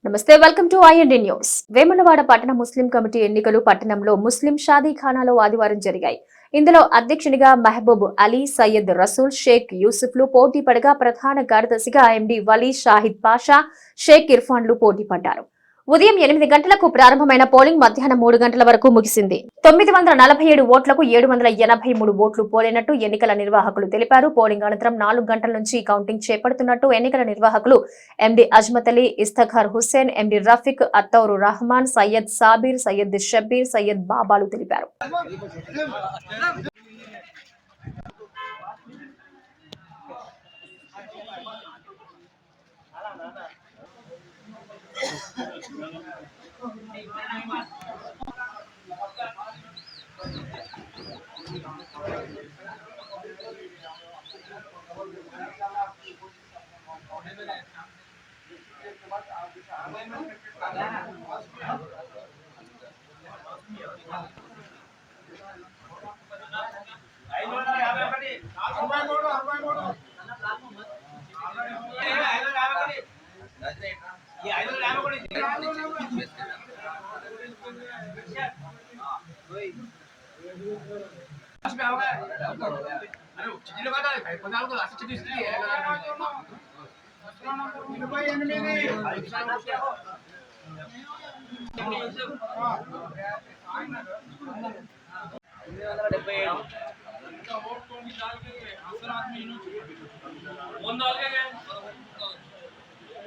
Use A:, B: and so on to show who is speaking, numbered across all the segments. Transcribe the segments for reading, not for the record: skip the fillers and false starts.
A: నమస్తే, welcome to IND news. Vemulawada పట్టణ ముస్లిం committee ఎన్నికలు పట్టణంలో ముస్లిం షాదీఖానాలో ఆదివారం జరిగాయి. ఇందులో అధ్యక్షునిగా మహబూబ్ అలీ, సయ్యద్ రసూల్, షేక్ యూసుఫ్లు పోటీ పడగా ప్రధాన కార్యదర్శిగా ఎండి వలీ, షాహిద్ పాషా, షేక్ ఇర్ఫాన్లు పోటీ పడ్డారు. ఉదయం 8 గంటలకు ప్రారంభమైన పోలింగ్ మధ్యాహ్నం 3 గంటల వరకు ముగిసింది. 947 ఓట్లకు 783 ఓట్లు పోలైనట్టు ఎన్నికల నిర్వాహకులు తెలిపారు. పోలింగ్ అనంతరం 4 గంటల నుంచి కౌంటింగ్ చేపడుతున్నట్టు ఎన్నికల నిర్వాహకులు ఎండి అజ్మత్ అలీ, ఇస్తఖార్ హుస్సేన్, ఎండి రఫీక్, అత్తౌరు రహమాన్, సయ్యద్ సాబీర్, సయ్యద్ షబ్బీర్, సయ్యద్ బాబాలు తెలిపారు.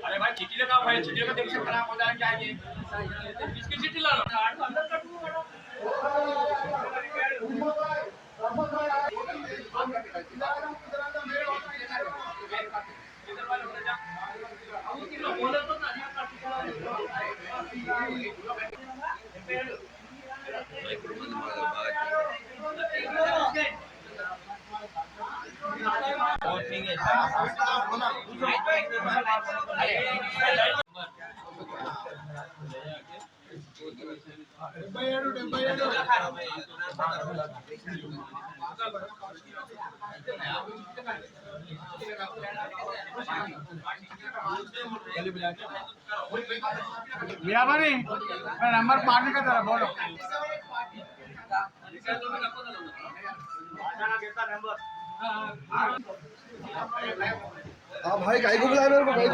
B: अरे भाई चिट्ठी लगा भाई चिट्ठी का टेंशन खराब हो जाएगा क्या ये किसकी चिट्ठी ला अंदर कर दूंगा नंबर पाने का जरा बोलो
C: हाँ भाई गाय को बुला मेरे को भाई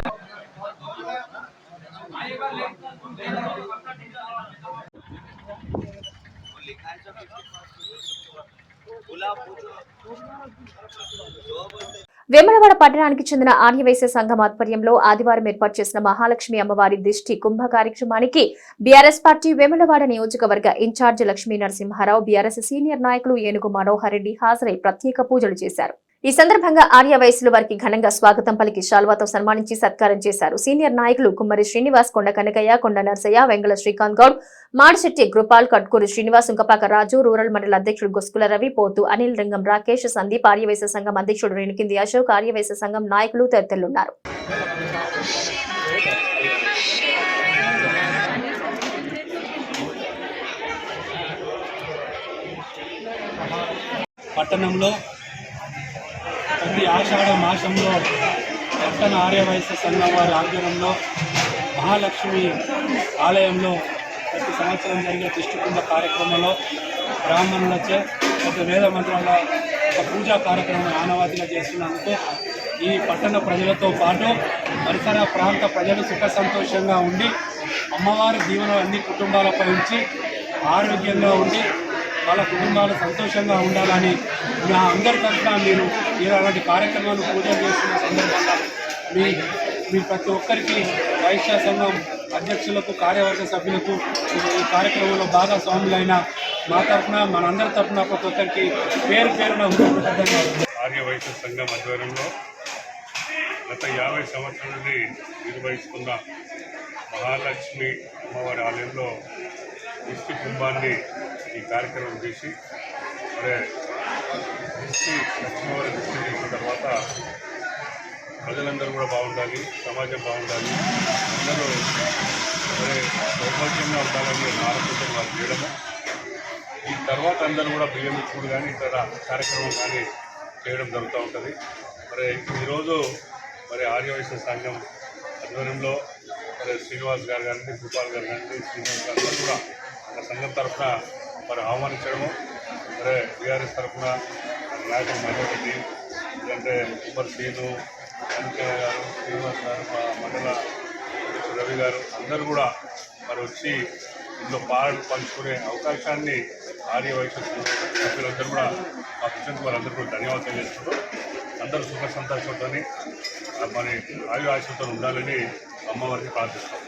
A: వేములవాడ పట్టణానికి చెందిన ఆర్యవైశ్య సంఘం ఆధ్వర్యంలో ఆదివారం ఏర్పాటు చేసిన మహాలక్ష్మి అమ్మవారి దిష్టి కుంభ కార్యక్రమానికి బీఆర్ఎస్ పార్టీ వేములవాడ నియోజకవర్గ in-charge Lakshmi Narasimha Rao, BRS senior నాయకులు ఏనుగు మనోహర్ రెడ్డి హాజరై ప్రత్యేక పూజలు చేశారు. ఈ సందర్భంగా ఆర్యవైశ్యులు వారికి ఘనంగా స్వాగతం పలికి శాల్వాతో సన్మానించి సత్కారం చేశారు. సీనియర్ నాయకులు కుమ్మరి శ్రీనివాస్, కొండ కనకయ్య, కొండ నర్సయ్య, వెంగళ శ్రీకాంత్ గౌడ్, మాడిశెట్టి కృపాల్, కట్కూరి శ్రీనివాస్, ఉంకపాక రాజు, రూరల్ మండల అధ్యక్షుడు గొస్కుల రవి, పోతు అనిల్, రంగం రాకేష్, సందీప్, ఆర్యవైశ్య సంఘం అధ్యక్షుడు రేణుకింది అశోక్, ఆర్యవైశ్య సంఘం నాయకులు తదితరులున్నారు.
D: పట్టణంలో ప్రతి ఆషాఢ మాసంలో పట్టణ ఆర్యవైశ్య సంఘం వారి ఆధ్వర్యంలో మహాలక్ష్మి ఆలయంలో ప్రతి సంవత్సరం జరిగే దిష్టికుంభ కార్యక్రమంలో బ్రాహ్మణులచే పెద్ద వేద మంత్రాల ఒక పూజా కార్యక్రమం ఆనవాతిగా చేస్తున్నందుకు ఈ పట్టణ ప్రజలతో పాటు పరిసర ప్రాంత ప్రజలు సుఖ సంతోషంగా ఉండి అమ్మవారి దీవెన అన్ని కుటుంబాలపై ఉంచి ఆరోగ్యంగా ఉండి వాళ్ళ కుటుంబాలు సంతోషంగా ఉండాలని నా అందరి తరఫున మీరు అలాంటి కార్యక్రమాలు పూజలు చేస్తున్న సందర్భంగా మీ ప్రతి ఒక్కరికి వైశ్య సంఘం అధ్యక్షులకు, కార్యవర్గ సభ్యులకు ఈ కార్యక్రమంలో భాగస్వాములైన మా తరఫున మనందరి తరఫున ప్రతి ఒక్కరికి పేరు పేరున
E: ఆర్యవైశ్య సంఘం ఆధ్వర్యంలో గత 50 సంవత్సరాల నుండి నిర్వహిస్తున్న మహాలక్ష్మి అమ్మవారి ఆలయంలో దిష్టి కుంభాన్ని ఈ కార్యక్రమం చేసి లక్ష్మీవారి దిష్టి చేసిన తర్వాత ప్రజలందరూ కూడా బాగుండాలి, సమాజం బాగుండాలి, అందరూ సౌభాగ్యంగా ఉండాలని ఆలోచించడం వారు చేయడము. ఈ తర్వాత అందరూ కూడా బియ్యం ఇచ్చుడు కానీ ఇతర కార్యక్రమం కానీ చేయడం జరుగుతూ ఉంటుంది. ఈరోజు ఆర్యవైశ్య సంఘం ఆధ్వర్యంలో మరి శ్రీనివాస్ గారు కానీ భూపాల్ గారు కానీ శ్రీనివాస్ గారు కూడా మన సంఘం తరఫున మరి ఆహ్వానించడము మరి బీఆర్ఎస్ తరఫున నాయకులు మహేరెడ్డి ఎందుకంటే ఉమ్మర్ శ్రీను వెంకయ్య గారు శ్రీనివాస్ గారు మా మండల రవి గారు అందరూ కూడా మరి వచ్చి ఇందులో పంచుకునే అవకాశాన్ని ఆర్యవైశ్య సభ్యులందరూ కూడా ఆ కృష్ణ వారందరూ కూడా ధన్యవాదాలు తెలియజేస్తున్నారు. అందరూ సుఖ సంతోషంతో మరి ఆయురాశంతో ఉండాలని అమ్మవారిని ప్రార్థిస్తాం.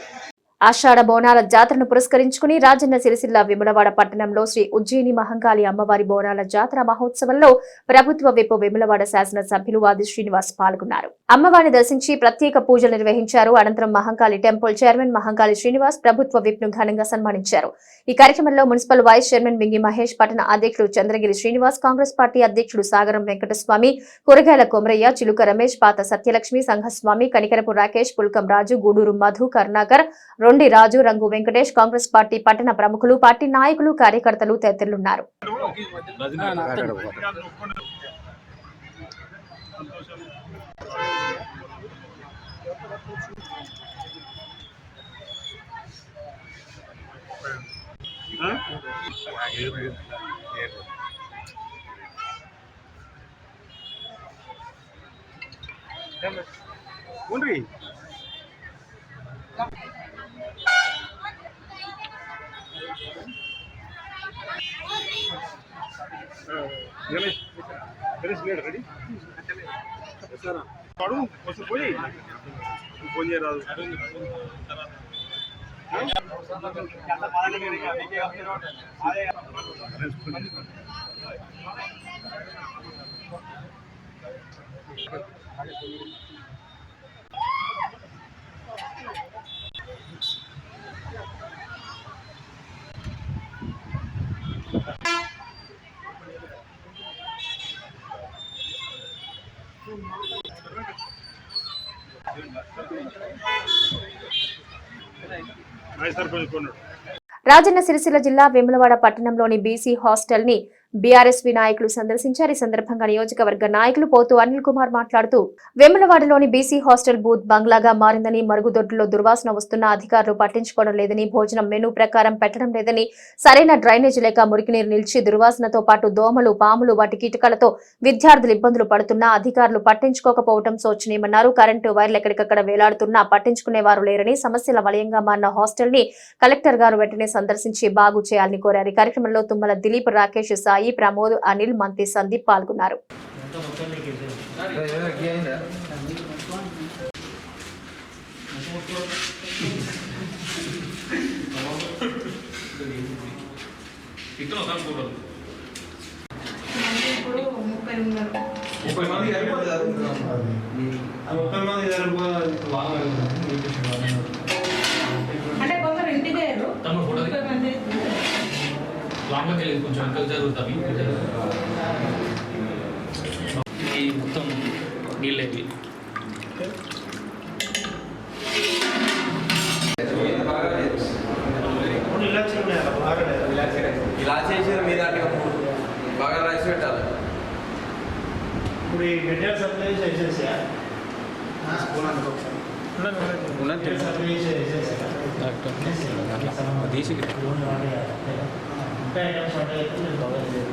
A: ఆషాఢ బోనాల జాతరను పురస్కరించుకుని రాజన్న సిరిసిల్ల వేములవాడ పట్టణంలో శ్రీ ఉజ్జయిని మహంకాళి అమ్మవారి బోనాల జాతర మహోత్సవంలో ప్రభుత్వ విప్ వేములవాడ శాసన సభ్యులు వాది శ్రీనివాస్ పాల్గొన్నారు. అమ్మవారిని దర్శించి ప్రత్యేక పూజలు నిర్వహించారు. అనంతరం మహంకాళి టెంపుల్ చైర్మన్ మహంకాళి శ్రీనివాస్ ప్రభుత్వ విప్ ను ఘనంగా సన్మానించారు. ఈ కార్యక్రమంలో మున్సిపల్ వైస్ చైర్మన్ మింగి మహేష్, పట్టణ అధ్యక్షుడు చంద్రగిరి శ్రీనివాస్, కాంగ్రెస్ పార్టీ అధ్యక్షుడు సాగరం వెంకటస్వామి, కూరగాయల కొమరయ్య, చిలుక రమేష్, పాత సత్యలక్ష్మి, సంఘస్వామి, కనికరపు రాకేష్, పుల్కం రాజు, గూడూరు మధు, కరుణాకర్, రొండి రాజు, రంగు వెంకటేష్, కాంగ్రెస్ పార్టీ పట్టణ ప్రముఖులు, పార్టీ నాయకులు, కార్యకర్తలు తదితరులున్నారు.
E: రెడీ ఫోన్ చేయరాదు.
A: రాజన్న సిరిసిల్ల జిల్లా వేములవాడ పట్టణంలోని బీసీ హాస్టల్ ని బీఆర్ఎస్వి నాయకులు సందర్శించారు. ఈ సందర్భంగా నియోజకవర్గ నాయకులు పోతు అనిల్ కుమార్ మాట్లాడుతూ వేములవాడలోని బీసీ హాస్టల్ బూత్ బంగ్లాగా మారిందని, మరుగుదొడ్లలో దుర్వాసన వస్తున్న అధికారులు పట్టించుకోవడం లేదని, భోజనం మెనూ ప్రకారం పెట్టడం లేదని, సరైన డ్రైనేజ్ లేక మురికినీరు నిలిచి దుర్వాసనతో పాటు దోమలు, పాములు, వాటి కీటకాలతో విద్యార్థులు ఇబ్బందులు పడుతున్నా అధికారులు పట్టించుకోకపోవడం శోచనీయమన్నారు. కరెంటు వైర్లు ఎక్కడికక్కడ వేలాడుతున్నా పట్టించుకునేవారు లేరని, సమస్యల వలయంగా మారిన హాస్టల్ ని కలెక్టర్ గారు వెంటనే సందర్శించి బాగు చేయాలని కోరారు. ఈ కార్యక్రమంలో తుమ్మల దిలీప్, రాకేష్, సాయి, ప్రమోద్, అనిల్, మంత్రి సందీప్ పాల్గొన్నారు.
C: అంటే కొందరు ఇంటికి
F: లాంగ్లోకి వెళ్ళి కొంచెం వెనకాల జరుగుతాయి. ఇది మొత్తం నీళ్ళేవి
G: ఇలా చేసారు మీద బాగా రైస్ పెట్టాలి.
H: ఇప్పుడు ఈ మెటీరియల్ సప్లై చేసేసా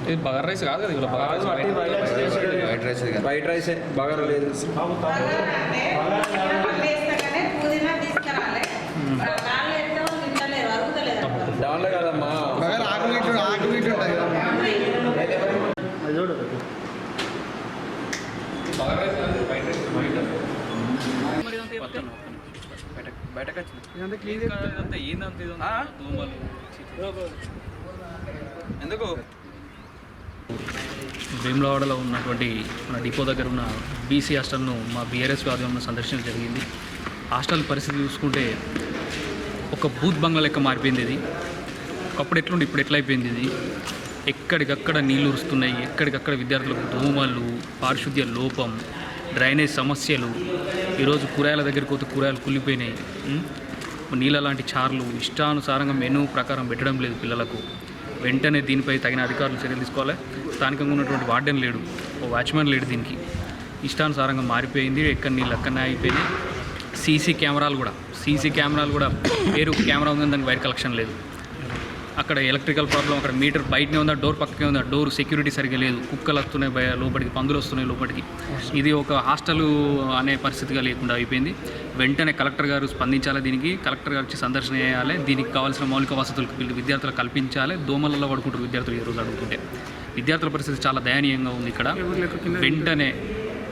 F: ఇది బగారా రైస్ కాదు కదా,
G: వైట్ రైస్ బగారా లేదు. దాంట్లో కదమ్మా ఎందుకు
F: వేములవాడలో ఉన్నటువంటి మన డిపో దగ్గర ఉన్న బీసీ హాస్టల్ను మా బీఆర్ఎస్ ఆధ్వర్యంలో సందర్శన జరిగింది. హాస్టల్ పరిస్థితి చూసుకుంటే ఒక బూత్ బంగ్లా లెక్క మారిపోయింది. ఇది ఒకప్పుడు ఎట్లుండి ఇప్పుడు ఎట్లా అయిపోయింది. ఇది ఎక్కడికక్కడ నీళ్లు ఉరుస్తున్నాయి, ఎక్కడికక్కడ విద్యార్థులకు దోమలు, పారిశుద్ధ్య లోపం, డ్రైనేజ్ సమస్యలు. ఈరోజు కూరగాయల దగ్గరికి పోతే కూరగాయలు కుళ్ళిపోయినాయి. నీళ్ళ లాంటి చార్లు ఇష్టానుసారంగా మెనూ ప్రకారం పెట్టడం లేదు పిల్లలకు. వెంటనే దీనిపై తగిన అధికారులు చర్యలు తీసుకోవాలి. స్థానికంగా ఉన్నటువంటి వార్డెన్ లేడు, ఓ వాచ్మెన్ లేడు. దీనికి ఇష్టానుసారంగా మారిపోయింది. ఎక్కడ నీళ్ళు అక్కడనే అయిపోయినాయి. సీసీ కెమెరాలు కూడా వేరు కెమెరా ఉందని దానికి వైర్ కలెక్షన్ లేదు. అక్కడ ఎలక్ట్రికల్ ప్రాబ్లం, అక్కడ మీటర్ బయటనే ఉందా, డోర్ పక్కనే ఉందా, డోర్ సెక్యూరిటీ సరిగ్గా లేదు, కుక్కలు వస్తున్నాయి లోపలికి, పందులు వస్తున్నాయి లోపలికి. ఇది ఒక హాస్టల్ అనే పరిస్థితిగా లేకుండా అయిపోయింది. వెంటనే కలెక్టర్ గారు స్పందించాలి, దీనికి కలెక్టర్ గారు వచ్చి సందర్శన చేయాలి, దీనికి కావాల్సిన మౌలిక వసతులు విద్యార్థులకు కల్పించాలి. దోమలలో పడుకుంటారు విద్యార్థులు ఈరోజు అడుగుతుంటే. విద్యార్థుల పరిస్థితి చాలా దయనీయంగా ఉంది ఇక్కడ. వెంటనే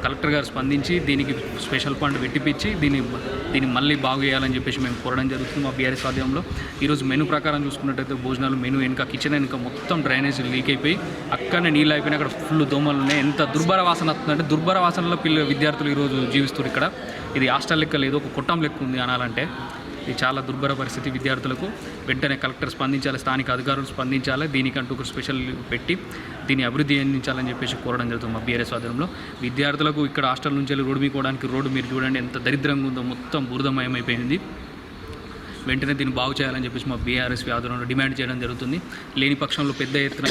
F: కలెక్టర్ గారు స్పందించి దీనికి స్పెషల్ ఫండ్ పెట్టిపించి దీన్ని మళ్ళీ బాగు చేయాలని చెప్పేసి మేము కోరడం జరుగుతుంది మా బీఆర్ఎస్ ఆధ్వర్యంలో. ఈరోజు మెనూ ప్రకారం చూసుకున్నట్టయితే భోజనాలు మెనూ వెనుక కిచెన్ వెనుక మొత్తం డ్రైనేజ్ లీక్ అయిపోయి అక్కడనే నీళ్ళు అయిపోయినాయి. అక్కడ ఫుల్ దోమలు ఉన్నాయి. ఎంత దుర్భర వాసన వస్తుందంటే దుర్భర వాసనలో విద్యార్థులు ఈరోజు జీవిస్తారు ఇక్కడ. ఇది హాస్టల్ లెక్క లేదు, ఒక కుట్టం లెక్క ఉంది అనాలంటే. ఇది చాలా దుర్భర పరిస్థితి. విద్యార్థులకు వెంటనే కలెక్టర్ స్పందించాలి, స్థానిక అధికారులు స్పందించాలి, దీనికంటూ ఒక స్పెషల్ పెట్టి దీన్ని అభివృద్ధి అందించాలని చెప్పేసి కోరడం జరుగుతుంది మా బీఆర్ఎస్ ఆధ్వర్యంలో. విద్యార్థులకు ఇక్కడ హాస్టల్ నుంచి వెళ్ళి రోడ్డు మీద పోవడానికి రోడ్డు మీరు చూడండి ఎంత దరిద్రంగా ఉందో, మొత్తం బురదమయమైపోయింది. వెంటనే దీన్ని బాగు చేయాలని చెప్పేసి మా బీఆర్ఎస్ ఆధ్వర్యంలో డిమాండ్ చేయడం జరుగుతుంది. లేని పక్షంలో పెద్ద ఎత్తున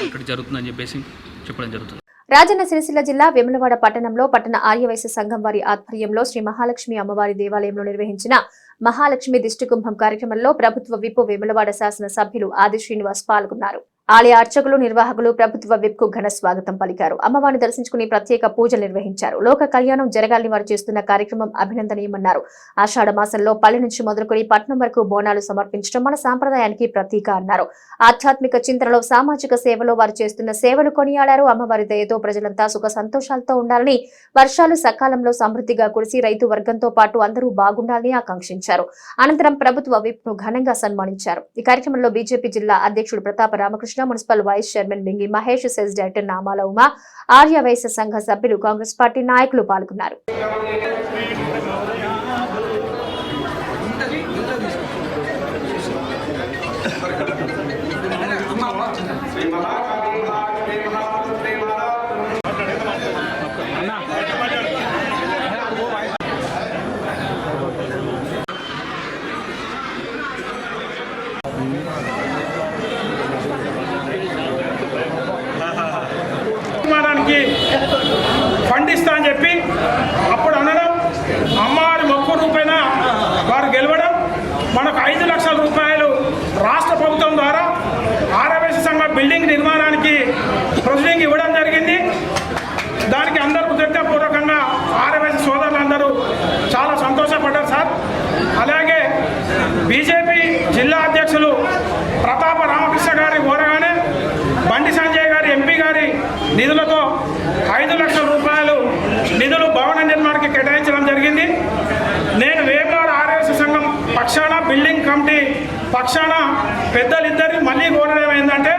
F: ఇక్కడ జరుగుతుందని చెప్పేసి చెప్పడం జరుగుతుంది.
A: రాజన్న సిరిసిల్ల జిల్లా వేములవాడ పట్టణంలో పట్టణ ఆర్యవైశ్య సంఘం వారి ఆధ్వర్యంలో శ్రీ మహాలక్ష్మి అమ్మవారి దేవాలయంలో నిర్వహించిన మహాలక్ష్మి దిష్టి కుంభం కార్యక్రమంలో ప్రభుత్వ విప్ వేములవాడ శాసన సభ్యులు ఆది శ్రీనివాస్ పాల్గొన్నారు. ఆలయ అర్చకులు, నిర్వాహకులు ప్రభుత్వ విప్ కు ఘన స్వాగతం పలికారు. అమ్మవారిని దర్శించుకుని ప్రత్యేక పూజలు నిర్వహించారు. లోక కళ్యాణం జరగాలని వారు చేస్తున్న కార్యక్రమం అభినందనీయమన్నారు. ఆషాఢ మాసంలో పల్లె నుంచి మొదలుకొని పట్నం వరకు బోనాలు సమర్పించడం మన సాంప్రదాయానికి ప్రతీక అన్నారు. ఆధ్యాత్మిక చింతనలో, సామాజిక సేవలో వారు చేస్తున్న సేవలు కొనియాడారు. అమ్మవారి దయతో ప్రజలంతా సుఖ సంతోషాలతో ఉండాలని, వర్షాలు సకాలంలో సమృద్ధిగా కురిసి రైతు వర్గంతో పాటు అందరూ బాగుండాలని ఆకాంక్షించారు. అనంతరం ప్రభుత్వ విప్ ను ఘనంగా సన్మానించారు. ఈ కార్యక్రమంలో బీజేపీ జిల్లా అధ్యక్షుడు Pratapa Ramakrishna, municipal vice chairman Bingi Mahesh, CESS director Namala Uma, Arya Vysya సంఘ సభ్యులు, కాంగ్రెస్ పార్టీ నాయకులు పాల్గొన్నారు.
B: ఫండ్ ఇస్తా అని చెప్పి అప్పుడు అనడం, అమ్మవారి మొక్కు రూపేణ వారు గెలవడం, మనకు 5 లక్షల రూపాయలు రాష్ట్ర ప్రభుత్వం ద్వారా ఆర్యవైశ్య సంఘ బిల్డింగ్ నిర్మాణానికి ప్రొసీడింగ్ ఇవ్వడం జరిగింది. దానికి అందరూ కృతజ్ఞతాపూర్వకంగా ఆర్యవైశ్య సోదరులందరూ చాలా సంతోషపడ్డారు సార్. అలాగే బీజేపీ జిల్లా అధ్యక్షులు ప్రతాప రామకృష్ణ గారి కోరగానే బండి సంజయ్ గారి ఎంపీ గారి నిధులతో 5 లక్షల రూపాయలు నిధులు భవన నిర్మాణానికి కేటాయించడం జరిగింది. నేను వేములవాడ ఆర్యవైశ్య సంఘం పక్షాన, బిల్డింగ్ కమిటీ పక్షాన పెద్దలిద్దరి మళ్ళీ కోరడం ఏంటంటే,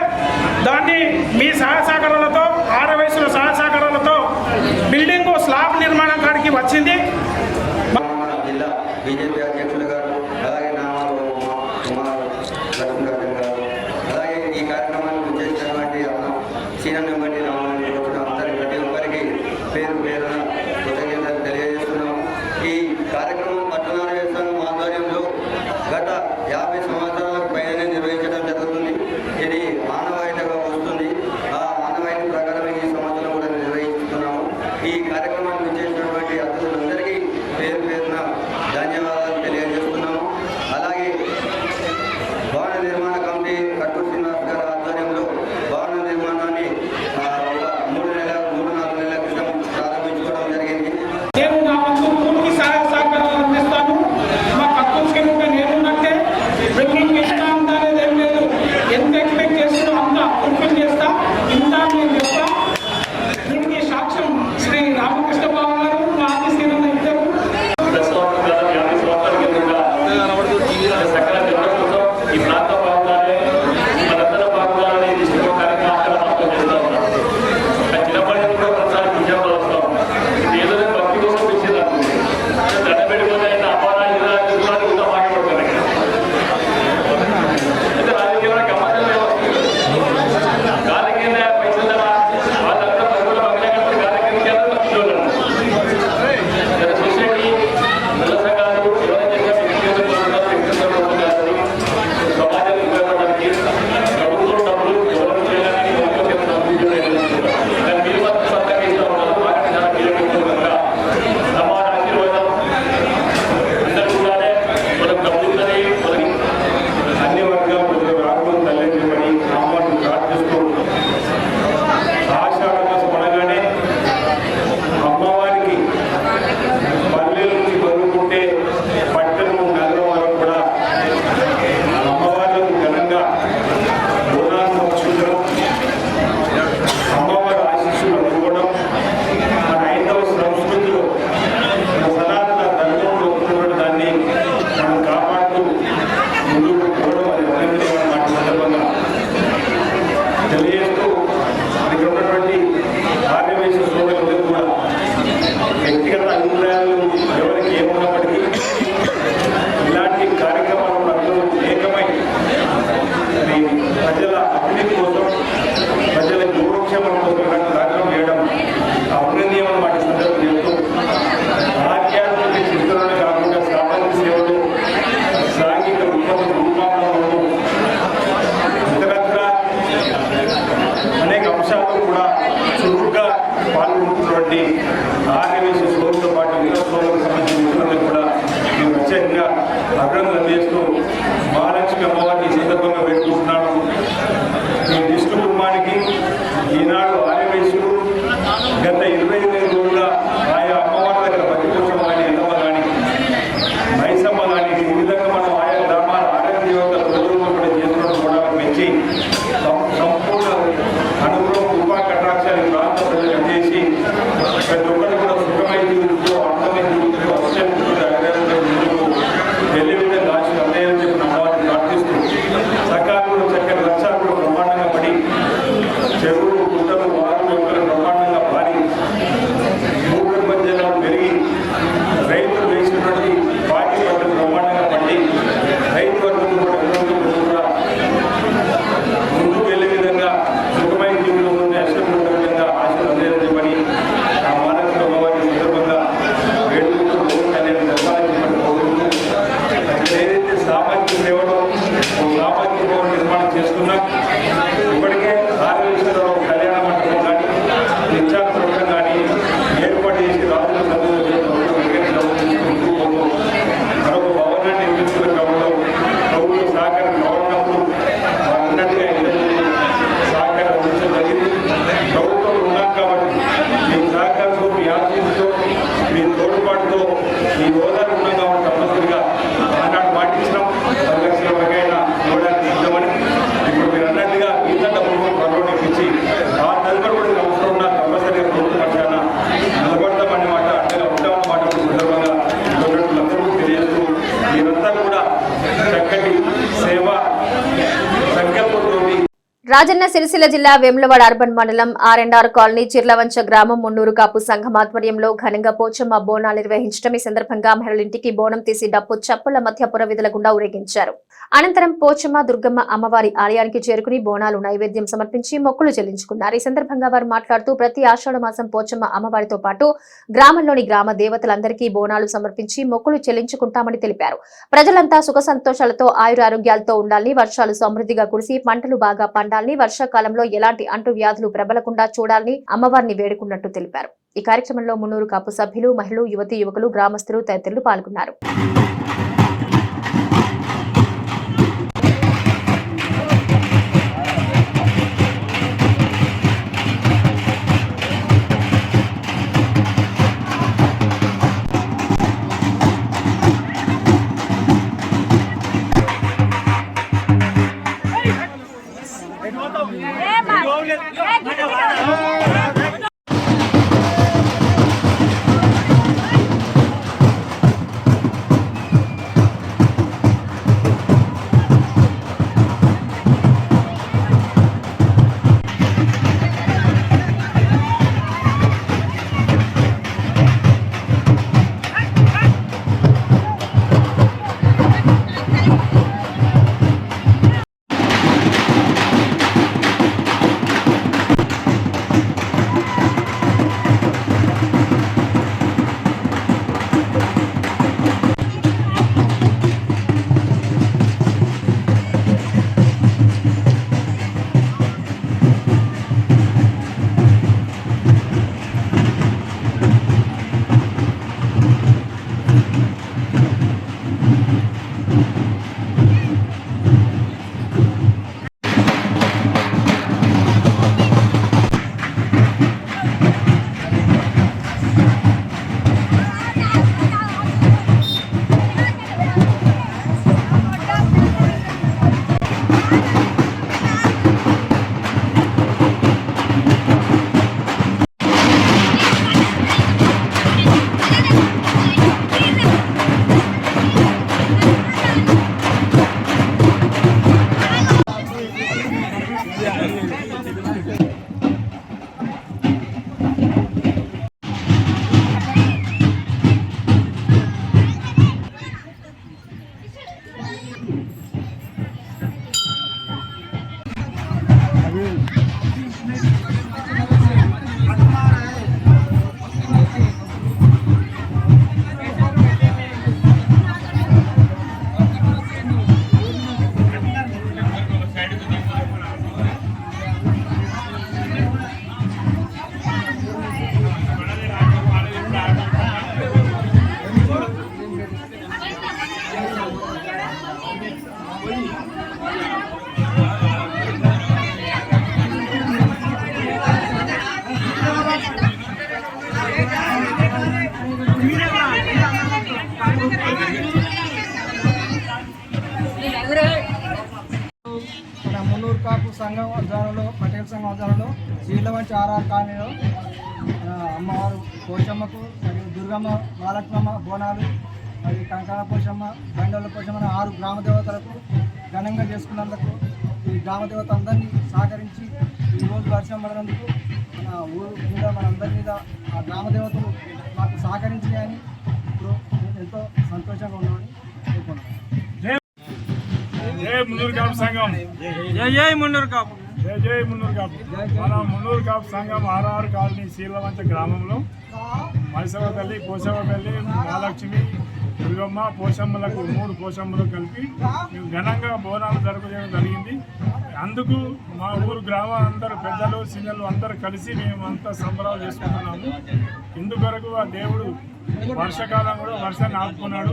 B: దాన్ని మీ సహాయ సహకారాలతో, ఆర్యవైశ్యుల సహాయ సహకారాలతో బిల్డింగ్ స్లాబ్ నిర్మాణం కాడికి వచ్చింది.
I: జిల్లా బీజేపీ అధ్యక్షులు గారు, అలాగే అలాగే ఈ కార్యక్రమాన్ని చేసినటువంటి సీనియర్ నెంబర్ ప్రతి ఒక్కరికి పేరు పేరున కృతజ్ఞతలు తెలియజేస్తున్నాము. ఈ కార్యక్రమం పట్టణ సంఘం ఆధ్వర్యంలో గత 50 సంవత్సరాలకు పైననే నిర్వహించడం జరుగుతుంది. ఇది ఆనవాయితీగా వస్తుంది. ఆ ఆనవాయితీ ప్రకారం ఈ సంవత్సరం కూడా నిర్వహిస్తున్నాము. ఈ కార్యక్రమాన్ని చేసినటువంటి అతిథులందరికీ పేరు పేరున ధన్యవాదాలు తెలియజేస్తున్నాము. అలాగే భవన నిర్మాణ కమిటీ కట్టు శ్రీనివాస్ గారి ఆధ్వర్యంలో భవన నిర్మాణాన్ని 3-4 నెలల క్రితం ప్రారంభించుకోవడం
E: అభినందనలు అందిస్తూ మహాలక్ష్మి అమ్మవారిని ఈ సందర్భంగా వేడుకుంటున్నాను. ఈ విష్ణు కుటుంబానికి ఈనాడు ఆర్యవైశ్యులు గత 25 రోజులుగా ఆయా అమ్మవారి దగ్గర బతికోసం కానీ ఎల్లమ్మ కానీ మైసమ్మ కానీ ఈ విధంగా మనం ఆయా గ్రామాల ఆరోగ్య దేవత రోజులు కూడా చేసుకోవడం కూడా పెంచి సంపూర్ణ అనుగ్రహం కృపా కటాక్షాన్ని ప్రాంత ప్రజలు అందేసి ప్రతి ఒక్కరు కూడా సుఖమైన జీవితంలో అందమైన జీవితంలో వెళ్ళే విధంగా ఆశలు అందేయాలని చెప్పి అమ్మవారిని ప్రార్థిస్తూ సకాలంలో చక్కని వర్షాలు కూడా బ్రహ్మాండంగా పడి చెరువులు గుట్టలు వారు ఎక్కలు బ్రహ్మాండంగా పారి భూగర్భ జలాలు పెరిగి రైతులు వేసినటువంటి పాటి పంటలు బ్రహ్మాండంగా పండి రైతు వర్గం కూడా ముందుకు వెళ్ళే విధంగా సుఖమైన జీవితంలో అష్టం ఉండే విధంగా ఆశలు అందేయాలని చెప్పని ఆ మానసిక అమ్మవారి సందర్భంగా వేడుకుంటూ అనేది నిర్మాణం కోరుకుంటూ ఏదైతే సామాజిక సేవలో సామాజిక సేవ నిర్మాణం చేసుకున్నాం. ఇప్పటికే ఆర్యవేశ్వరరావు కళ్యాణ మండపం కానీ నిత్యాల ప్రోగ్రాం కానీ ఏర్పాటు చేసి రాజుల మరొక భవనాన్ని నిర్మిస్తున్న క్రమంలో ప్రభుత్వ సహకారం గవర్నప్పుడు అన్నట్టుగా సహకారం అందించడం జరిగింది. ప్రభుత్వం ఉన్నాం కాబట్టి మీ సహకారంతో మీ ఆశీస్సుతో మీ తోడ్పాటుతో మీ హోదాలు ఉన్నాం కాబట్టి తప్పనిసరిగా ఆనాడు పాటించడం 10 లక్షల వరకైనా ఇవ్వడానికి సిద్ధమని ఇప్పుడు మీరు అన్నట్టుగా మిగతా డబ్బులు పర్వటించి ఆ తదుపరి కూడా అవసరం ఉన్న తప్పనిసరిగా ప్రభుత్వ పక్షాన నిలబడతామనే మాట అండగా ఉంటామన్న మాట సందర్భంగా అందరూ తెలియజేస్తూ మీరంతా కూడా చక్కటి సేవ సంకల్పంతో
A: రాజన్న సిరిసిల్ల జిల్లా వేములవాడ అర్బన్ మండలం R&R కాలనీ చిర్లవంచ గ్రామం మున్నూరు కాపు సంఘం ఆధ్వర్యంలో ఘనంగా పోచమ్మ బోనాలు నిర్వహించడం. ఈ సందర్భంగా మహిళలింటికి బోనం తీసి డప్పు చప్పుల మధ్య పురవిధుల గుండా ఊరేగించారు. అనంతరం పోచమ్మ దుర్గమ్మ అమ్మవారి ఆలయానికి చేరుకుని బోనాలు నైవేద్యం సమర్పించి మొక్కులు చెల్లించుకున్నారు. ఈ సందర్భంగా వారు మాట్లాడుతూ ప్రతి ఆషాఢ మాసం పోచమ్మ అమ్మవారితో పాటు గ్రామంలోని గ్రామ దేవతలందరికీ బోనాలు సమర్పించి మొక్కులు చెల్లించుకుంటామని తెలిపారు. ప్రజలంతా సుఖ సంతోషాలతో ఆయురారోగ్యాలతో ఉండాలని, వర్షాలు సమృద్ధిగా కురిసి పంటలు బాగా పండాలని, వర్షాకాలంలో ఎలాంటి అంటువ్యాధులు ప్రబలకుండా చూడాలని అమ్మవారిని వేడుకున్నట్టు తెలిపారు. ఈ కార్యక్రమంలో మున్నూరు కాపు సభ్యులు, మహిళలు, యువతీ యువకులు, గ్రామస్తులు తదితరులు పాల్గొన్నారు.
J: సంఘం ఆధ్వర్యంలో పటేల్ సంఘం ఆధ్వర్యంలో చీలవంచి ఆర్ఆర్ కాలనీలో అమ్మవారు పోచమ్మకు మరియు దుర్గమ్మ మహాలక్ష్మమ్మ బోనాలు మరి కంకాల పోచమ్మ బండల పోచమ్మ 6 గ్రామ దేవతలకు ఘనంగా చేసుకున్నందుకు ఈ గ్రామ దేవత అందరినీ సహకరించి ఈరోజు వర్షం పడినందుకు మన ఊరు మీద మనందరి మీద ఆ గ్రామ దేవతలు మాకు సహకరించాయని ఇప్పుడు ఎంతో సంతోషంగా ఉన్నామని కోరుకుంటున్నాను.
B: జై మున్నూరు కాపు సంఘం,
J: జై మున్నూరు కాపు,
B: జై మున్నూరు కాపు. మన మున్నూరు కాపు సంఘం ఆర్ఆర్ కాలనీ శీలవంచ గ్రామంలో మైసవ తల్లి, పోషవ తల్లి, మహాలక్ష్మి, దుర్గమ్మ, పోషమ్మలకు 3 పోషమ్మలు కలిపి మేము ఘనంగా బోనాలు జరపడం జరిగింది. అందుకు మా ఊరు గ్రామం అందరూ పెద్దలు చిన్నలు అందరూ కలిసి మేము అంతా సంబరాలు చేసుకుంటున్నాము. ఇందుకొరకు ఆ దేవుడు వర్షాకాలం కూడా వర్షాన్ని ఆపుకున్నాడు.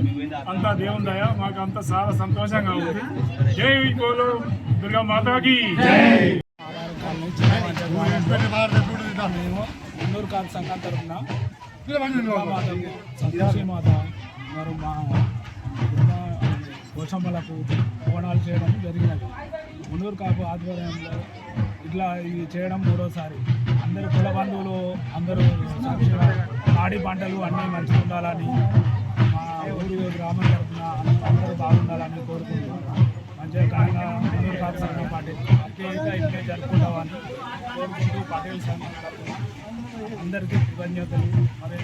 B: అంతా దేవుని దయ, మాకు అంతా చాలా సంతోషంగా ఉంది. జై కోలు దుర్గా మాతాకి.
D: మేము మున్నూరు కాపు సంఘం తరఫున సంతోషి మాత మరి మా పోషమ్మలకు బోనాలు చేయడం జరిగినది. మున్నూరు కాపు ఆధ్వర్యంలో ఇట్లా ఇది చేయడం 3వసారి. అందరు కుల బంధువులు అందరూ సాక్షిగా పాడి పంటలు అన్నీ మంచిగా ఉండాలని, మా ఊరు గ్రామం తరఫున అందరూ బాగుండాలని కోరుకుంటున్నాం. మంచిగా ఘనంగా మున్నూరు కాపు సంఘం పార్టీ ఇట్లే జరుపుకుంటామని కోరుకుంటూ పటేల్ సంఘం తరఫున అందరికీ కృతజ్ఞతలు. మరి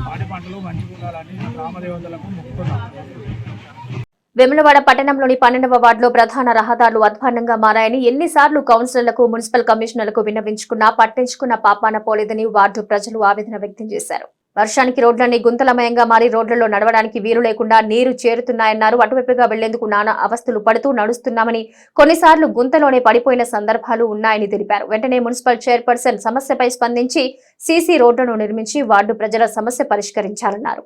D: పాడి పంటలు మంచిగా ఉండాలని గ్రామదేవతలకు మొక్కుతున్నాం.
A: వేములవాడ పట్టణంలోని 12వ వార్డులో ప్రధాన రహదారులు అధ్వాన్నంగా మారాయని ఎన్నిసార్లు కౌన్సిలర్లకు, మున్సిపల్ కమిషనర్లకు విన్నవించుకున్నా పట్టించుకున్న పాపాన పోలేదని వార్డు ప్రజలు ఆవేదన వ్యక్తం చేశారు. వర్షానికి రోడ్లన్నీ గుంతలమయంగా మారి రోడ్లలో నడవడానికి వీలు లేకుండా నీరు చేరుతున్నాయన్నారు. అటువైపుగా వెళ్లేందుకు నానా అవస్థలు పడుతూ నడుస్తున్నామని, కొన్నిసార్లు గుంతలోనే పడిపోయిన సందర్భాలు ఉన్నాయని తెలిపారు. వెంటనే మున్సిపల్ చైర్పర్సన్ సమస్యపై స్పందించి సీసీ రోడ్లను నిర్మించి వార్డు ప్రజల సమస్య పరిష్కరించాలన్నారు.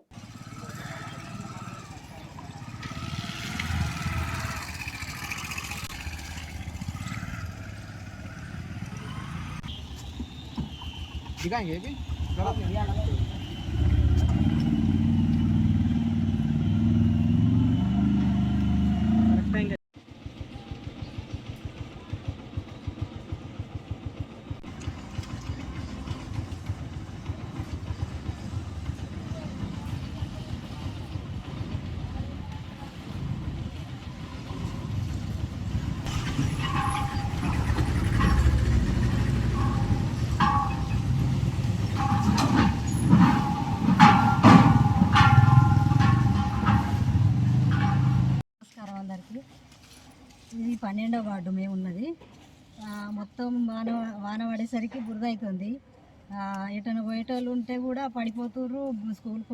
C: ఇది 12వ వార్డు మేము ఉన్నది. మొత్తం వాన పడేసరికి బురద అవుతుంది. ఎటైనా పోయేటోళ్ళు ఉంటే కూడా పడిపోతుర్రు. స్కూల్కి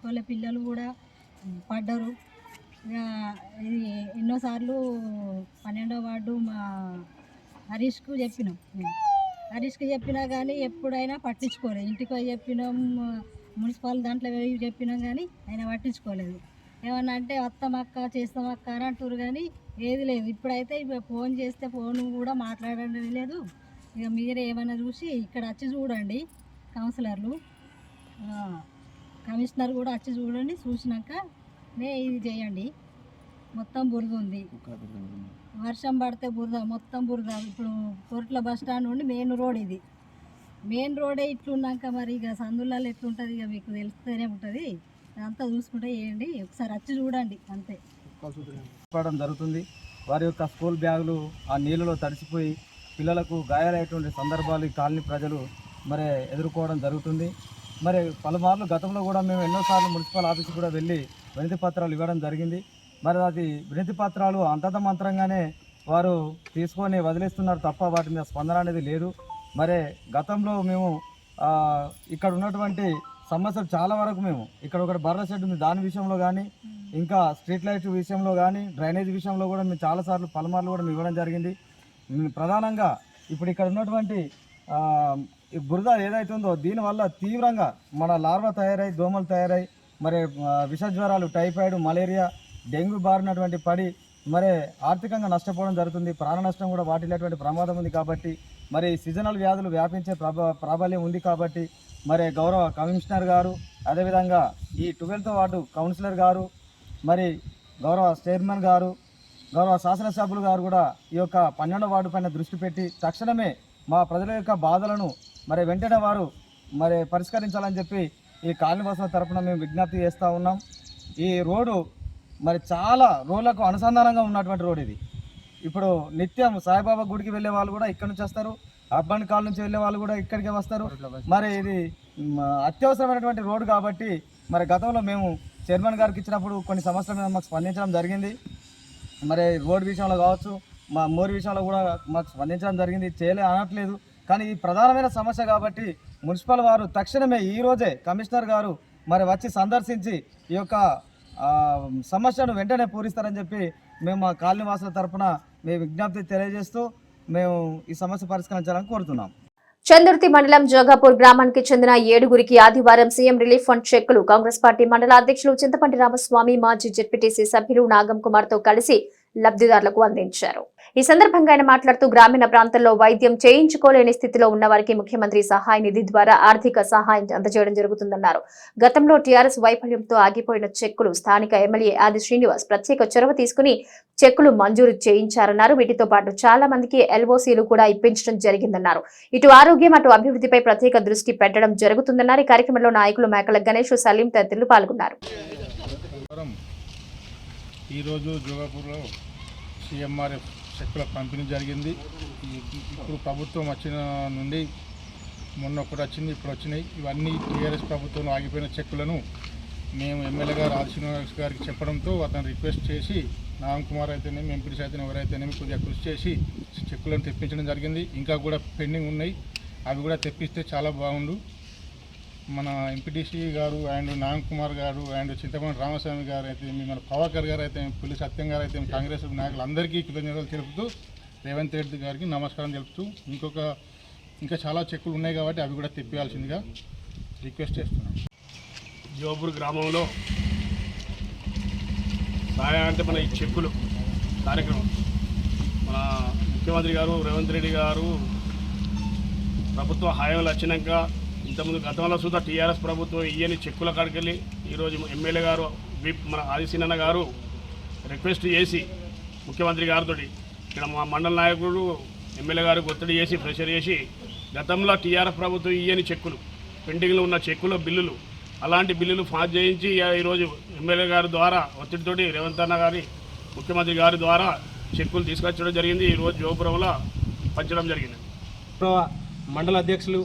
C: వెళ్ళే పిల్లలు కూడా పడ్డరు. ఇది ఎన్నోసార్లు 12వ వార్డు మా హరీష్కు చెప్పినాం. హరీష్కి చెప్పినా కానీ ఎప్పుడైనా పట్టించుకోలేదు. ఇంటికి పోయి చెప్పినాం, మున్సిపల్ దాంట్లో పోయి చెప్పినాం కానీ ఆయన పట్టించుకోలేదు. ఏమన్నా అంటే వస్తామక్క చేస్తామక్క అని అంటారు కానీ ఏది లేదు. ఇప్పుడైతే ఫోన్ చేస్తే ఫోన్ కూడా మాట్లాడడం లేదు. ఇక మీరే ఏమైనా చూసి ఇక్కడ వచ్చి చూడండి. కౌన్సిలర్లు, కమిషనర్ కూడా వచ్చి చూడండి. చూసినాకనే ఇది చేయండి. మొత్తం బురద ఉంది. వర్షం పడితే బురద, మొత్తం బురద. ఇప్పుడు కోర్టుల బస్ స్టాండ్ నుండి మెయిన్ రోడ్, ఇది మెయిన్ రోడే ఇట్లున్నాక మరి ఇక సందులలో ఎట్లుంటుంది ఇక మీకు తెలుస్తూనే ఉంటుంది. అదంతా చూసుకుంటే చేయండి. ఒకసారి వచ్చి చూడండి అంతే.
J: జరుగుతుంది. వారి యొక్క స్కూల్ బ్యాగులు ఆ నీళ్ళలో తడిసిపోయి పిల్లలకు గాయాలయ్యేటువంటి సందర్భాలు ఈ కాలనీ ప్రజలు మరి ఎదుర్కోవడం జరుగుతుంది. మరి పలుమార్లు గతంలో కూడా మేము ఎన్నోసార్లు మున్సిపల్ ఆఫీస్కి కూడా వెళ్ళి వినతి పత్రాలు ఇవ్వడం జరిగింది. మరి అది వినతి పత్రాలు అంతత మంత్రంగానే వారు తీసుకొని వదిలేస్తున్నారు తప్ప వాటి మీద స్పందన అనేది లేదు. మరి గతంలో మేము ఇక్కడ ఉన్నటువంటి సమస్యలు చాలా వరకు మేము ఇక్కడ ఒకటి బర్ర షెడ్ ఉంది, దాని విషయంలో కానీ, ఇంకా స్ట్రీట్ లైట్ విషయంలో కానీ, డ్రైనేజ్ విషయంలో కూడా మేము చాలాసార్లు పలుమార్లు కూడా ఇవ్వడం జరిగింది. ప్రధానంగా ఇప్పుడు ఇక్కడ ఉన్నటువంటి బురద ఏదైతుందో దీనివల్ల తీవ్రంగా మన లార్వా తయారై, దోమలు తయారై, మరి విష జ్వరాలు, టైఫాయిడ్, మలేరియా, డెంగ్యూ బారినటువంటి పడి మరి ఆర్థికంగా నష్టపోవడం జరుగుతుంది. ప్రాణ నష్టం కూడా వాటిల్లేటువంటి ప్రమాదం ఉంది. కాబట్టి మరి సీజనల్ వ్యాధులు వ్యాపించే ప్రాబల్యం ఉంది. కాబట్టి మరి గౌరవ కమిషనర్ గారు, అదేవిధంగా ఈ 12వ వార్డు కౌన్సిలర్ గారు, మరి గౌరవ చైర్మన్ గారు, గౌరవ శాసనసభ్యులు గారు కూడా ఈ యొక్క 12వ వార్డు పైన దృష్టి పెట్టి తక్షణమే మా ప్రజల యొక్క బాధలను మరి వెంటనే వారు మరి పరిష్కరించాలని చెప్పి ఈ కాలనీవాసుల తరఫున మేము విజ్ఞప్తి చేస్తూ ఉన్నాం. ఈ రోడ్డు మరి చాలా రోడ్లకు అనుసంధానంగా ఉన్నటువంటి రోడ్ ఇది. ఇప్పుడు నిత్యం సాయిబాబా గుడికి వెళ్ళే వాళ్ళు కూడా ఇక్కడ నుంచి వస్తారు, అర్బన్ కాల్ నుంచి వెళ్ళే వాళ్ళు కూడా ఇక్కడికే వస్తారు. మరి ఇది అత్యవసరమైనటువంటి రోడ్డు కాబట్టి మరి గతంలో మేము చైర్మన్ గారికి ఇచ్చినప్పుడు కొన్ని సమస్యల మీద మాకు స్పందించడం జరిగింది. మరి రోడ్డు విషయంలో కావచ్చు, మా మోరి విషయంలో కూడా మాకు స్పందించడం జరిగింది. అనట్లేదు, కానీ ఈ ప్రధానమైన సమస్య కాబట్టి మున్సిపల్ వారు తక్షణమే ఈరోజే కమిషనర్ గారు మరి వచ్చి సందర్శించి ఈ యొక్క సమస్యను వెంటనే పూరిస్తారని చెప్పి మేము మా కాలనీవాసుల తరఫున మేము విజ్ఞప్తి తెలియజేస్తూ మేము ఈ సమస్య పరిష్కరించాలని కోరుతున్నాం.
A: చందుర్తి మండలం జోగాపూర్ గ్రామానికి చెందిన 7గురికి ఆదివారం సీఎం రిలీఫ్ ఫండ్ చెక్కులు కాంగ్రెస్ పార్టీ మండల అధ్యక్షులు చింతపంటి రామస్వామి, మాజీ జెడ్పీటీసీ సభ్యులు నాగం కుమార్ తో కలిసి లబ్ధిదారులకు అందించారు. ఈ సందర్భంగా ఆయన మాట్లాడుతూ గ్రామీణ ప్రాంతాల్లో వైద్యం చేయించుకోలేని స్థితిలో ఉన్న వారికి ముఖ్యమంత్రి సహాయ నిధి ద్వారా ఆర్థిక సహాయం అందజేయడం జరుగుతుందన్నారు. గతంలో టీఆర్ఎస్ వైఫల్యంతో ఆగిపోయిన చెక్కులు స్థానిక ఎమ్మెల్యే ఆది శ్రీనివాస్ ప్రత్యేక చొరవ తీసుకుని చెక్కులు మంజూరు చేయించారన్నారు. వీటితో పాటు చాలా మందికి ఎల్ఓసీలు కూడా ఇప్పించడం జరిగిందన్నారు. ఇటు ఆరోగ్యం అటు అభివృద్ధిపై ప్రత్యేక దృష్టి పెట్టడం జరుగుతుందన్నారు. ఈ కార్యక్రమంలో నాయకులు మేకల గణేష్, సలీం తదితరులు పాల్గొన్నారు.
B: ఈరోజు జోగాపూర్లో సీఎంఆర్ఎఫ్ చెక్కుల పంపిణీ జరిగింది. ఇప్పుడు ప్రభుత్వం వచ్చిన నుండి మొన్న ఒకటి వచ్చింది, ఇప్పుడు వచ్చినాయి. ఇవన్నీ టీఆర్ఎస్ ప్రభుత్వం ఆగిపోయిన చెక్కులను మేము ఎమ్మెల్యే గారు ఆది శ్రీనివాస్ గారికి చెప్పడంతో అతను రిక్వెస్ట్ చేసి నాగం కుమార్ అయితేనేమి, ఎంపీడీసీ అయితే ఎవరైతేనేమి కొద్దిగా కృషి చేసి చెక్కులను తెప్పించడం జరిగింది. ఇంకా కూడా పెండింగ్ ఉన్నాయి, అవి కూడా తెప్పిస్తే చాలా బాగుండు. మన ఎంపీటీసీ గారు అండ్ నాగం కుమార్ గారు అండ్ చింతపండి రామస్వామి గారు అయితే, మన పవాకర్ గారు అయితే, పులి సత్యం గారు అయితే, కాంగ్రెస్ నాయకులందరికీ కృతజ్ఞతలు తెలుపుతూ రేవంత్ రెడ్డి గారికి నమస్కారం తెలుపుతూ ఇంకా చాలా చెక్కులు ఉన్నాయి కాబట్టి అవి కూడా తెప్పియాల్సిందిగా రిక్వెస్ట్ చేస్తున్నాం.
K: జోగపూర్ గ్రామంలో సహాయ అంటే మన ఈ చెక్కులు కార్యక్రమం మన ముఖ్యమంత్రి గారు రేవంత్ రెడ్డి గారు ప్రభుత్వ హామీలు వచ్చినాక ఇంతకుముందు గతంలో సుధా టీఆర్ఎస్ ప్రభుత్వం ఇయ్యని చెక్కుల కాడికి వెళ్ళి ఈరోజు ఎమ్మెల్యే గారు మన ఆదిశీనన్న గారు రిక్వెస్ట్ చేసి ముఖ్యమంత్రి గారితో ఇక్కడ మా మండల నాయకుడు ఎమ్మెల్యే గారికి ఒత్తిడి చేసి ప్రెషర్ చేసి గతంలో టీఆర్ఎస్ ప్రభుత్వం ఇయ్యని చెక్కులు పెండింగ్లో ఉన్న చెక్కుల బిల్లులు అలాంటి బిల్లులు పాస్ చేయించి ఈరోజు ఎమ్మెల్యే గారి ద్వారా ఒత్తిడితోటి రేవంత్ అన్న గారి ముఖ్యమంత్రి గారి ద్వారా చెక్కులు తీసుకొచ్చడం జరిగింది. ఈరోజు జోపురంలో పంచడం జరిగింది.
D: మండల అధ్యక్షులు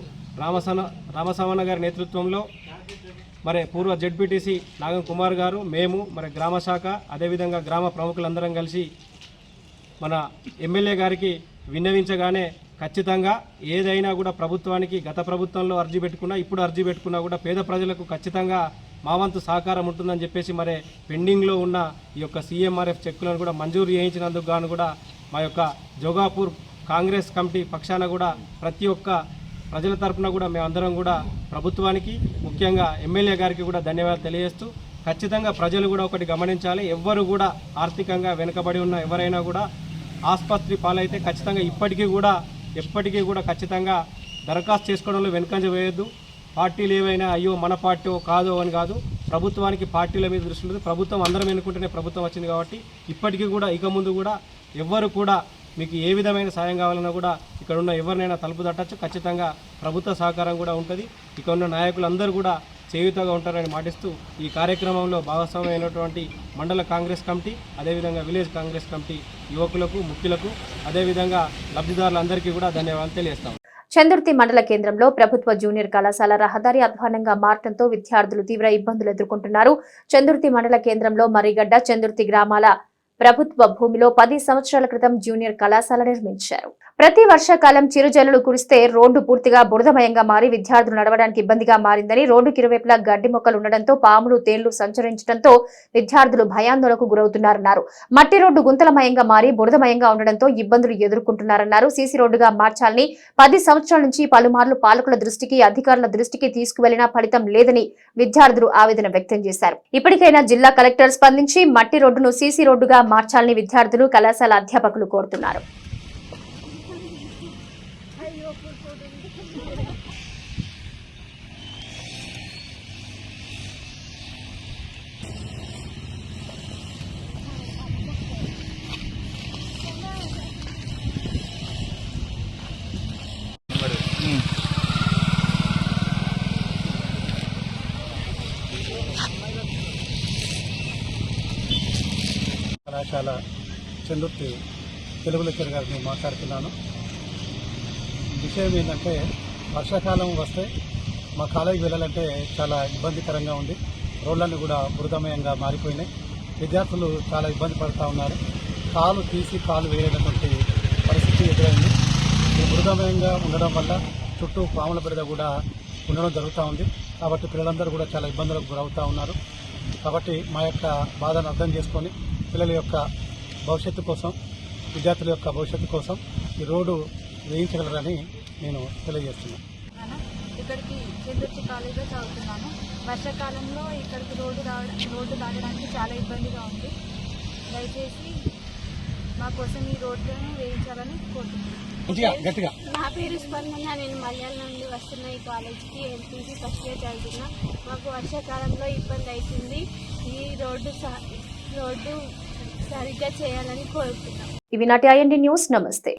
D: రామసామన్న గారి నేతృత్వంలో మరి పూర్వ జెడ్పీటీసీ నాగం కుమార్ గారు, మేము మరి గ్రామ శాఖ అదేవిధంగా గ్రామ ప్రముఖులందరం కలిసి మన ఎమ్మెల్యే గారికి విన్నవించగానే ఖచ్చితంగా ఏదైనా కూడా ప్రభుత్వానికి గత ప్రభుత్వంలో అర్జీ పెట్టుకున్నా ఇప్పుడు అర్జీ పెట్టుకున్నా కూడా పేద ప్రజలకు ఖచ్చితంగా మా వంతు సహకారం ఉంటుందని చెప్పేసి మరి పెండింగ్లో ఉన్న ఈ యొక్క సీఎంఆర్ఎఫ్ చెక్కులను కూడా మంజూరు చేయించినందుకు గాను కూడా మా యొక్క జోగాపూర్ కాంగ్రెస్ కమిటీ పక్షాన కూడా ప్రతి ఒక్క ప్రజల తరఫున కూడా మేమందరం కూడా ప్రభుత్వానికి ముఖ్యంగా ఎమ్మెల్యే గారికి కూడా ధన్యవాదాలు తెలియజేస్తూ ఖచ్చితంగా ప్రజలు కూడా ఒకటి గమనించాలి. ఎవ్వరు కూడా ఆర్థికంగా వెనుకబడి ఉన్న ఎవరైనా కూడా ఆసుపత్రి పాలైతే ఖచ్చితంగా ఎప్పటికీ కూడా ఖచ్చితంగా దరఖాస్తు చేసుకోవడంలో వెనుకంజ వేయొద్దు. పార్టీలు ఏవైనా అయ్యో మన పార్టీ కాదో అని కాదు, ప్రభుత్వానికి పార్టీల మీద దృష్టి ఉంటుంది. ప్రభుత్వం అందరం ఎన్నుకుంటేనే ప్రభుత్వం వచ్చింది కాబట్టి ఇప్పటికీ కూడా ఇక ముందు కూడా ఎవ్వరు కూడా మీకు ఏ విధమైన సాయం కావాలన్నా కూడా ఇక్కడ ఉన్న ఎవరినైనా తలుపు తట్టచ్చు. ఖచ్చితంగా ప్రభుత్వ సహకారం కూడా ఉంటుంది. ఇక్కడ ఉన్న నాయకులందరూ కూడా చేయూతగా ఉంటారని మాటిస్తూ ఈ కార్యక్రమంలో భాగస్వామ్యమైనటువంటి మండల కాంగ్రెస్ కమిటీ అదేవిధంగా విలేజ్ కాంగ్రెస్ కమిటీ యువకులకు, ముఖ్యులకు అదేవిధంగా లబ్ధిదారులందరికీ కూడా ధన్యవాదాలు తెలియజేస్తాం.
A: చందుర్తి మండల కేంద్రంలో ప్రభుత్వ జూనియర్ కళాశాల రహదారి అధ్వానంగా మారటంతో విద్యార్థులు తీవ్ర ఇబ్బందులు ఎదుర్కొంటున్నారు. చందుర్తి మండల కేంద్రంలో మర్రిగడ్డ, చందుర్తి గ్రామాల ప్రభుత్వ భూమిలో 10 సంవత్సరాల క్రితం జూనియర్ కళాశాల నిర్మించారు. ప్రతి వర్షాకాలం చిరుజల్లులు కురిస్తే రోడ్డు పూర్తిగా బురదమయంగా మారి విద్యార్థులు నడవడానికి ఇబ్బందిగా మారిందని, రోడ్డుకి ఇరువైపులా గడ్డి మొక్కలు ఉండడంతో పాములు, తేళ్లు సంచరించడంతో విద్యార్థులు భయాందోళనకు గురవుతున్నారన్నారు. మట్టి రోడ్డు గుంతలమయంగా మారి బురదమయంగా ఉండడంతో ఇబ్బందులు ఎదుర్కొంటున్నారన్నారు. సీసీ రోడ్డుగా మార్చాలని 10 సంవత్సరాల నుంచి పలుమార్లు పాలకుల దృష్టికి, అధికారుల దృష్టికి తీసుకువెళ్లినా ఫలితం లేదని విద్యార్థులు ఆవేదన వ్యక్తం చేశారు. ఇప్పటికైనా జిల్లా కలెక్టర్ స్పందించి మట్టి రోడ్డును సీసీ రోడ్డుగా మార్చాలని విద్యార్థులు, కళాశాల అధ్యాపకులు కోరుతున్నారు.
D: కళాశాల చెందుర్తి తెలుగు లెక్చర్ గారిని మాట్లాడుతున్నాను. విషయం ఏంటంటే వర్షాకాలం వస్తే మా కాలేజీకి వెళ్ళాలంటే చాలా ఇబ్బందికరంగా ఉంది. రోడ్లన్నీ కూడా బురదమయంగా మారిపోయినాయి. విద్యార్థులు చాలా ఇబ్బంది పడుతూ ఉన్నారు. కాలు తీసి కాలు వేయనటువంటి పరిస్థితి ఎదురైంది. ఈ బురదమయంగా ఉండడం వల్ల చుట్టూ పాముల బిడద కూడా ఉండడం జరుగుతూ ఉంది. కాబట్టి పిల్లలందరూ కూడా చాలా ఇబ్బందులకు గురవుతూ ఉన్నారు. కాబట్టి మా యొక్క బాధను అర్థం చేసుకొని పిల్లల యొక్క భవిష్యత్తు కోసం, విద్యార్థుల యొక్క భవిష్యత్తు కోసం ఈ రోడ్డు వేయించగలరని నేను తెలియజేస్తున్నాను.
C: ఇక్కడికి చెందుర్తి కాలేజీలో చదువుతున్నాను. వర్షాకాలంలో ఇక్కడికి రోడ్డు దాటడానికి చాలా ఇబ్బందిగా ఉంది. దయచేసి మా కోసం ఈ రోడ్డును వేయించాలని కోరుతున్నాను.
L: నా పేరు స్పందన. నేను మలయాళం నుండి వస్తున్న ఈ కాలేజీకి ఎంపీసీ ఫస్ట్ ఇయర్ చదువుతున్నా. మాకు వర్షాకాలంలో ఇబ్బంది అవుతుంది. ఈ రోడ్డు సరిగ్గా చేయాలని కోరుతున్నాం.
A: ఇవి నాటి IND న్యూస్. నమస్తే.